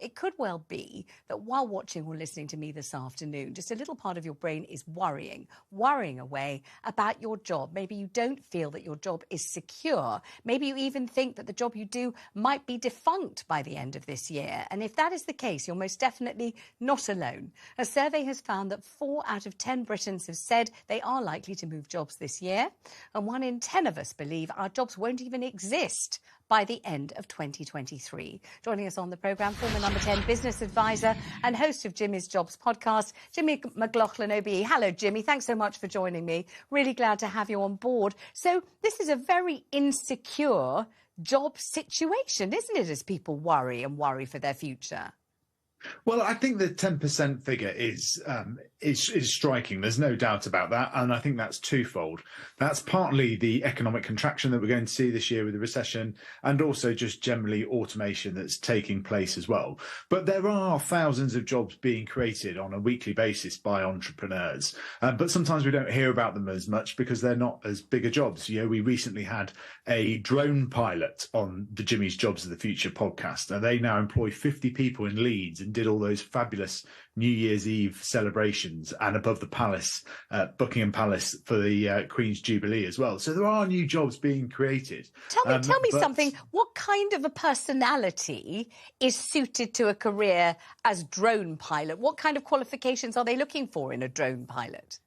It could well be that while watching or listening to me this afternoon, just a little part of your brain is worrying away about your job. Maybe you don't feel that your job is secure. Maybe you even think that the job you do might be defunct by the end of this year. And if that is the case, you're most definitely not alone. A survey has found that 4 out of 10 Britons have said they are likely to move jobs this year. And 1 in 10 of us believe our jobs won't even exist by the end of 2023. Joining us on the programme, former Number 10 business advisor and host of Jimmy's Jobs podcast, Jimmy McLaughlin OBE. Hello, Jimmy. Thanks so much for joining me. Really glad to have you on board. So this is a very insecure job situation, isn't it, as people worry for their future? Well, I think the 10% figure is striking. There's no doubt about that. And I think that's twofold. That's partly the economic contraction that we're going to see this year with the recession, and also just generally automation that's taking place as well. But there are thousands of jobs being created on a weekly basis by entrepreneurs. But sometimes we don't hear about them as much because they're not as bigger jobs. You know, we recently had a drone pilot on the Jimmy's Jobs of the Future podcast. And they now employ 50 people in Leeds and did all those fabulous New Year's Eve celebrations and above the palace, Buckingham Palace, for the Queen's Jubilee as well. So there are new jobs being created. Tell me something. What kind of a personality is suited to a career as drone pilot? What kind of qualifications are they looking for in a drone pilot?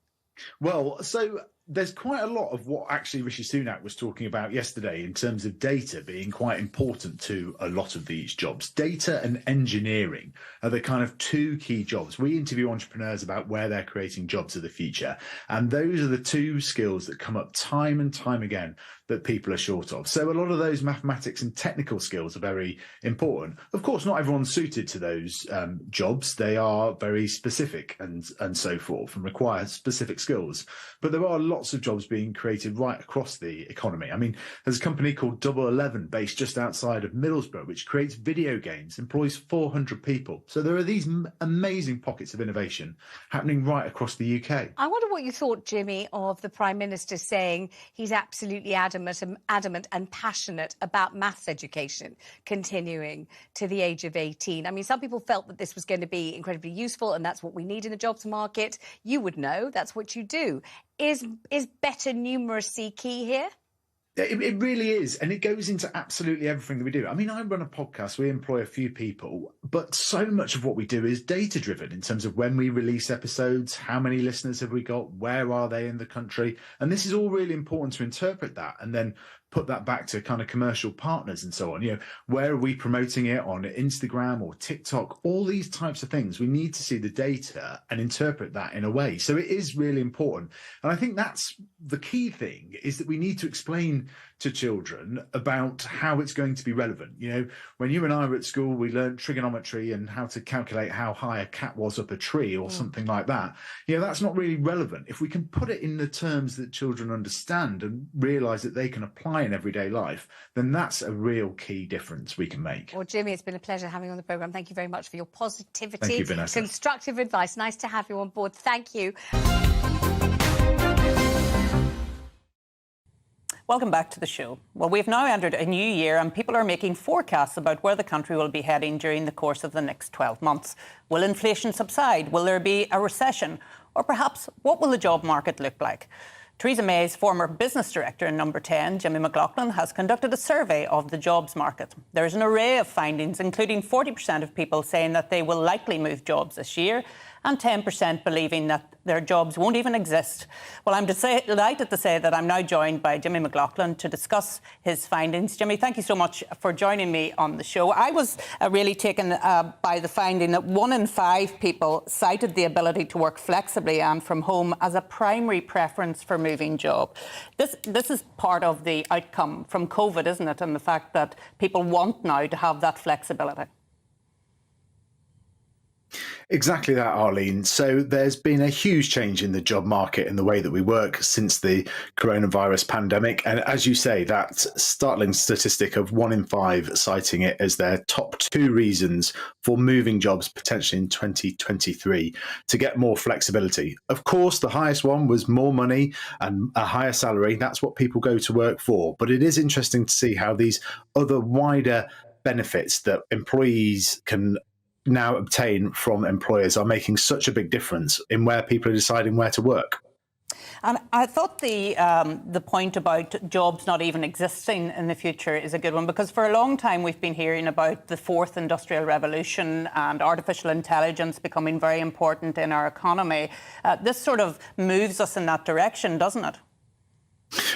Well, so there's quite a lot of what actually Rishi Sunak was talking about yesterday in terms of data being quite important to a lot of these jobs. Data and engineering are the kind of two key jobs. We interview entrepreneurs about where they're creating jobs of the future. And those are the two skills that come up time and time again that people are short of. So a lot of those mathematics and technical skills are very important. Of course, not everyone's suited to those jobs. They are very specific and so forth and require specific skills. But there are lots of jobs being created right across the economy. I mean, there's a company called Double 11 based just outside of Middlesbrough, which creates video games, employs 400 people. So there are these amazing pockets of innovation happening right across the UK. I wonder what you thought, Jimmy, of the Prime Minister saying he's absolutely adamant and passionate about maths education continuing to the age of 18. I mean, some people felt that this was going to be incredibly useful and that's what we need in the jobs market. You would know, that's what you do. Is better numeracy key here? It really is. And it goes into absolutely everything that we do. I mean, I run a podcast. We employ a few people, but so much of what we do is data driven in terms of when we release episodes, how many listeners have we got, where are they in the country? And this is all really important to interpret that and then put that back to kind of commercial partners and so on. You know, where are we promoting it on Instagram or TikTok? All these types of things. We need to see the data and interpret that in a way. So it is really important. And I think that's the key thing, is that we need to explain to children about how it's going to be relevant. You know, when you and I were at school, we learned trigonometry and how to calculate how high a cat was up a tree or something like that. You know, that's not really relevant. If we can put it in the terms that children understand and realise that they can apply in everyday life, then that's a real key difference we can make. Well, Jimmy, it's been a pleasure having you on the programme. Thank you very much for your positivity. Thank you, Vanessa. Constructive advice. Nice to have you on board. Thank you. Welcome back to the show. Well, we've now entered a new year and people are making forecasts about where the country will be heading during the course of the next 12 months. Will inflation subside? Will there be a recession? Or perhaps, what will the job market look like? Theresa May's former business director in Number 10, Jimmy McLaughlin, has conducted a survey of the jobs market. There is an array of findings, including 40% of people saying that they will likely move jobs this year and 10% believing that their jobs won't even exist. Well, I'm delighted to say that I'm now joined by Jimmy McLaughlin to discuss his findings. Jimmy, thank you so much for joining me on the show. I was really taken by the finding that 1 in 5 people cited the ability to work flexibly and from home as a primary preference for moving job. This is part of the outcome from COVID, isn't it? And the fact that people want now to have that flexibility. Exactly that, Arlene. So there's been a huge change in the job market and the way that we work since the coronavirus pandemic. And as you say, that startling statistic of 1 in 5 citing it as their top 2 reasons for moving jobs potentially in 2023 to get more flexibility. Of course, the highest one was more money and a higher salary. That's what people go to work for. But it is interesting to see how these other wider benefits that employees can now obtain from employers are making such a big difference in where people are deciding where to work. And I thought the point about jobs not even existing in the future is a good one, because for a long time we've been hearing about the fourth industrial revolution and artificial intelligence becoming very important in our economy. This sort of moves us in that direction, doesn't it?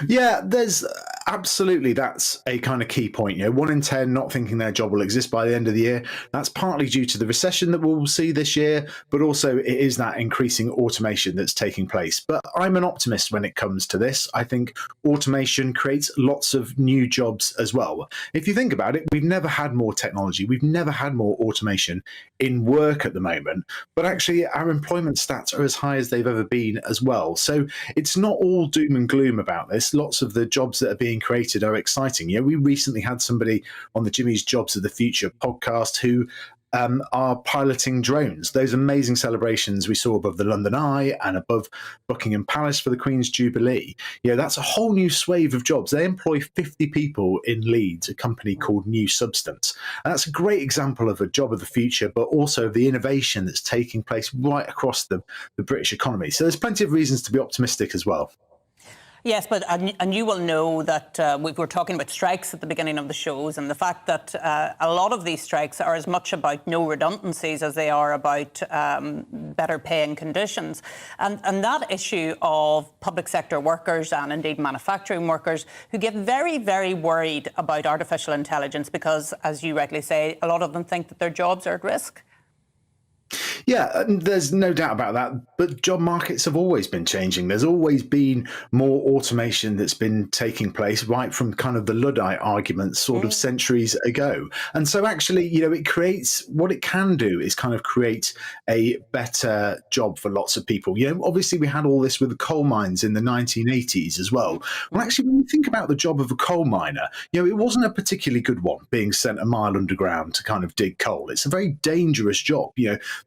Yeah, there's absolutely, that's a kind of key point. 1 in 10 not thinking their job will exist by the end of the year. That's partly due to the recession that we'll see this year, but also it is that increasing automation that's taking place. But I'm an optimist when it comes to this. I think automation creates lots of new jobs as well. If you think about it, we've never had more technology. We've never had more automation in work at the moment, but actually our employment stats are as high as they've ever been as well. So it's not all doom and gloom about this. Lots of the jobs that are being created are exciting. We recently had somebody on the Jimmy's Jobs of the Future podcast who are piloting drones. Those amazing celebrations we saw above the London Eye and above Buckingham Palace for the Queen's Jubilee. That's a whole new swathe of jobs. They employ 50 people in Leeds, a company called New Substance. And that's a great example of a job of the future, but also of the innovation that's taking place right across the British economy. So there's plenty of reasons to be optimistic as well. Yes, but and you will know that we were talking about strikes at the beginning of the shows, and the fact that a lot of these strikes are as much about no redundancies as they are about better paying conditions. And that issue of public sector workers and indeed manufacturing workers who get very, very worried about artificial intelligence because, as you rightly say, a lot of them think that their jobs are at risk. Yeah, there's no doubt about that. But job markets have always been changing. There's always been more automation that's been taking place right from kind of the Luddite argument sort of centuries ago. And so actually, it creates, what it can do is kind of create a better job for lots of people. Obviously we had all this with the coal mines in the 1980s as well. Well, actually, when you think about the job of a coal miner, it wasn't a particularly good one, being sent a mile underground to kind of dig coal. It's a very dangerous job.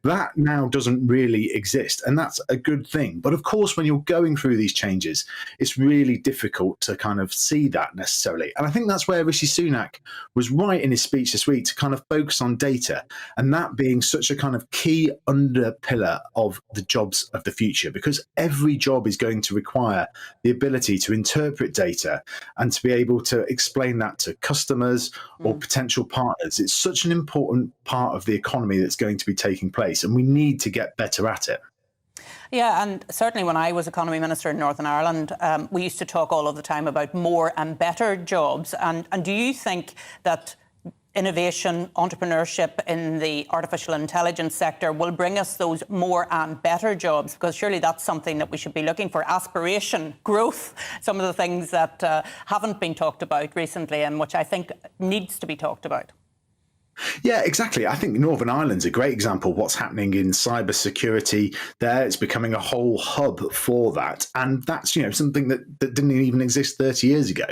That now doesn't really exist, and that's a good thing. But of course, when you're going through these changes, it's really difficult to kind of see that necessarily. And I think that's where Rishi Sunak was right in his speech this week, to kind of focus on data, and that being such a kind of key under pillar of the jobs of the future, because every job is going to require the ability to interpret data and to be able to explain that to customers or potential partners. It's such an important part of the economy that's going to be taking place, and we need to get better at it. Yeah, and certainly when I was Economy Minister in Northern Ireland, we used to talk all of the time about more and better jobs. And do you think that innovation, entrepreneurship in the artificial intelligence sector will bring us those more and better jobs? Because surely that's something that we should be looking for. Aspiration, growth, some of the things that haven't been talked about recently and which I think needs to be talked about. Yeah, exactly. I think Northern Ireland's a great example of what's happening in cyber security there. It's becoming a whole hub for that. And that's, something that didn't even exist 30 years ago.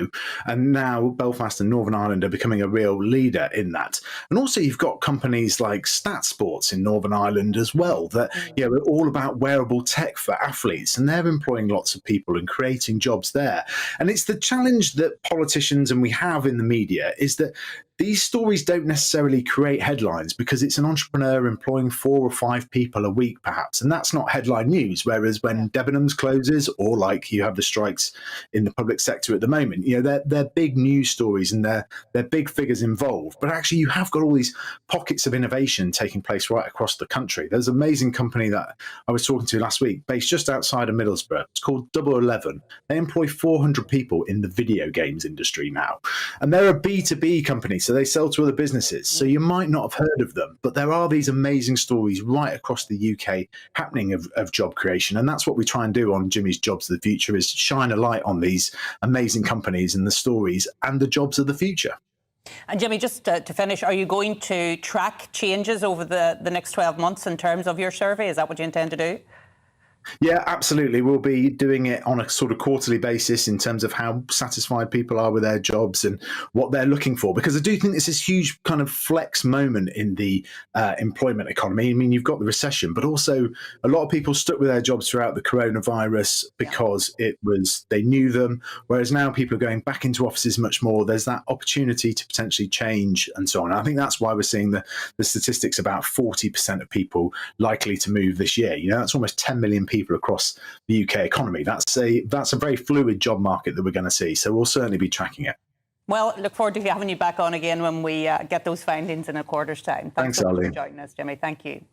And now Belfast and Northern Ireland are becoming a real leader in that. And also you've got companies like StatSports in Northern Ireland as well that, are all about wearable tech for athletes. And they're employing lots of people and creating jobs there. And it's the challenge that politicians and we have in the media is that these stories don't necessarily create headlines because it's an entrepreneur employing 4 or 5 people a week, perhaps. And that's not headline news. Whereas when Debenhams closes, or like you have the strikes in the public sector at the moment, they're big news stories and they're big figures involved. But actually, you have got all these pockets of innovation taking place right across the country. There's an amazing company that I was talking to last week, based just outside of Middlesbrough. It's called Double 11. They employ 400 people in the video games industry now. And they're a B2B company. So they sell to other businesses. So you might not have heard of them, but there are these amazing stories right across the UK happening of job creation. And that's what we try and do on Jimmy's Jobs of the Future, is shine a light on these amazing companies and the stories and the jobs of the future. And Jimmy, just to finish, are you going to track changes over the next 12 months in terms of your survey? Is that what you intend to do? Yeah, absolutely. We'll be doing it on a sort of quarterly basis in terms of how satisfied people are with their jobs and what they're looking for. Because I do think it's this huge kind of flex moment in the employment economy. I mean, you've got the recession, but also a lot of people stuck with their jobs throughout the coronavirus because they knew them. Whereas now people are going back into offices much more. There's that opportunity to potentially change and so on. And I think that's why we're seeing the statistics about 40% of people likely to move this year. That's almost 10 million people across the UK economy. That's a very fluid job market that we're going to see. So we'll certainly be tracking it. Well, look forward to having you back on again when we get those findings in a quarter's time. Thanks, so much Arlene. for joining us, Jimmy. Thank you.